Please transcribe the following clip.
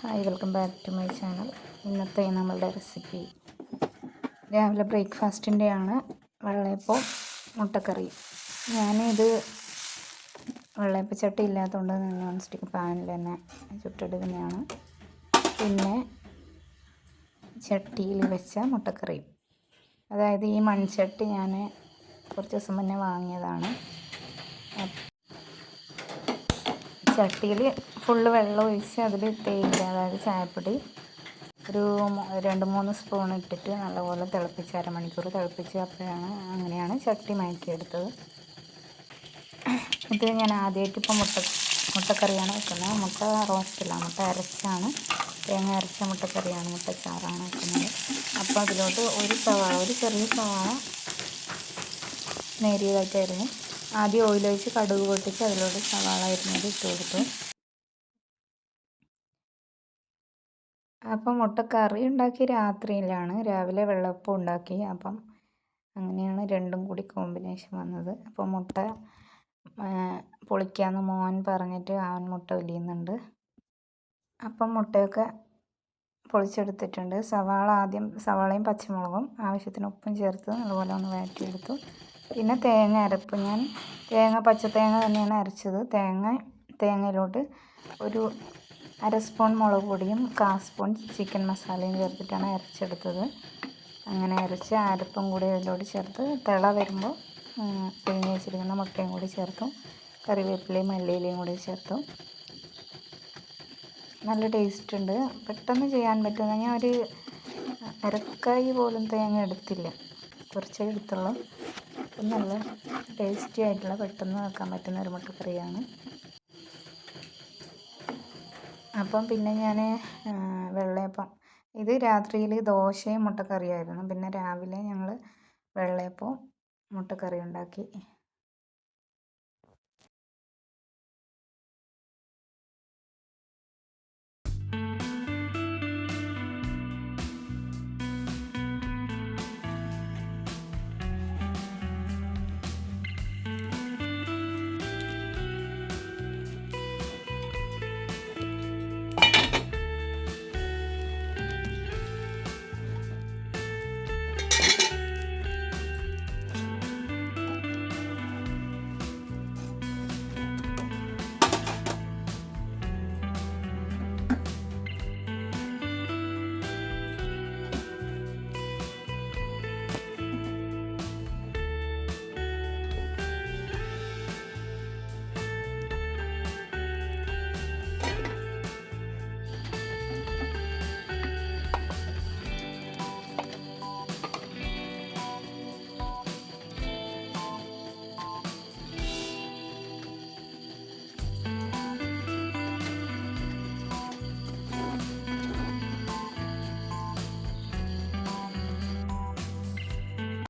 Hi, welcome back to my channel. ഇന്നത്തെ നമ്മളുടെ recipe രാവിലെ ബ്രേക്ക്ഫാസ്റ്റിൻ്റെയാണ് വെള്ളയപ്പവും മുട്ടക്കറി. ഞാനിത് വെള്ളയപ്പച്ചട്ടി ഇല്ലാത്തതുകൊണ്ട് നോൺ സ്റ്റിക്ക് പാനിൽ തന്നെ ചുട്ടെടുക്കുന്നതാണ്. പിന്നെ ചട്ടിയിൽ വെച്ച മുട്ടക്കറിയും, അതായത് ഈ മൺചട്ടി ഞാൻ കുറച്ച് ദിവസം മുന്നേ വാങ്ങിയതാണ്. ചട്ടിയിൽ ഫുള്ള് വെള്ളം ഒഴിച്ച് അതിൽ തേയില, അതായത് ചായപ്പൊടി ഒരു 2-3 സ്പൂൺ ഇട്ടിട്ട് നല്ലപോലെ തിളപ്പിച്ച് അരമണിക്കൂർ തിളപ്പിച്ച് അങ്ങനെയാണ് ചട്ടി മയക്കിയെടുത്തത്. ഇത് ഞാൻ ആദ്യമായിട്ട് ഇപ്പോൾ മുട്ടക്കറിയാണ് വെക്കുന്നത്. മുട്ട റോസ്റ്റല്ല, മുട്ട അരച്ചാണ്, തേങ്ങ അരച്ച മുട്ടക്കറിയാണ്, മുട്ടച്ചാറാണ് വെക്കുന്നത്. അപ്പോൾ അതിലോട്ട് ഒരു ചെറിയ സവാള നേരിയതായിട്ടായിരുന്നു ആദ്യം ഓയിലൊഴിച്ച് കടുക് പൊട്ടിച്ച് അതിലോട്ട് സവാള അരിഞ്ഞത് ഇട്ട് കൊടുത്തു. അപ്പം മുട്ടക്കറി ഉണ്ടാക്കി രാത്രിയിലാണ്, രാവിലെ വെള്ളപ്പം ഉണ്ടാക്കി. അപ്പം അങ്ങനെയാണ് രണ്ടും കൂടി കോമ്പിനേഷൻ വന്നത്. അപ്പോൾ മുട്ട പൊളിക്കാമെന്ന് മോൻ പറഞ്ഞിട്ട് അവൻ മുട്ട വലിയുന്നുണ്ട്. അപ്പം മുട്ടയൊക്കെ പൊളിച്ചെടുത്തിട്ടുണ്ട്. സവാളയും പച്ചമുളകും ആവശ്യത്തിന് ഉപ്പും ചേർത്ത് അതുപോലെ ഒന്ന് വഴറ്റിയെടുത്തു. പിന്നെ തേങ്ങ അരപ്പ്, ഞാൻ പച്ചത്തേങ്ങ തന്നെയാണ് അരച്ചത്. തേങ്ങയിലോട്ട് ഒരു 1/2 സ്പൂൺ മുളക് പൊടിയും 1/4 സ്പൂൺ ചിക്കൻ മസാലയും ചേർത്തിട്ടാണ് അരച്ചെടുത്തത്. അങ്ങനെ അരച്ച് അരപ്പും കൂടി അതിലോട്ട് ചേർത്ത് തിള വരുമ്പോൾ പിഴിഞ്ഞ് വെച്ചിരിക്കുന്ന മുട്ടയും കൂടി ചേർത്തു. കറിവേപ്പിലയും മല്ലിയിലയും കൂടി ചേർത്തു. നല്ല ടേസ്റ്റ് ഉണ്ട്, പെട്ടെന്ന് ചെയ്യാൻ പറ്റുന്ന. ഞാൻ ഒരു അരക്കായി പോലും തേങ്ങ എടുത്തില്ല, കുറച്ചേ എടുത്തുള്ളൂ. നല്ല ടേസ്റ്റി ആയിട്ടുള്ള, പെട്ടെന്ന് വെക്കാൻ പറ്റുന്ന ഒരു മുട്ടക്കറിയാണ്. അപ്പം പിന്നെ ഞാൻ വെള്ളയപ്പം, ഇത് രാത്രിയിൽ ദോശയും മുട്ടക്കറിയായിരുന്നു. പിന്നെ രാവിലെ ഞങ്ങൾ വെള്ളയപ്പവും മുട്ടക്കറി ഉണ്ടാക്കി.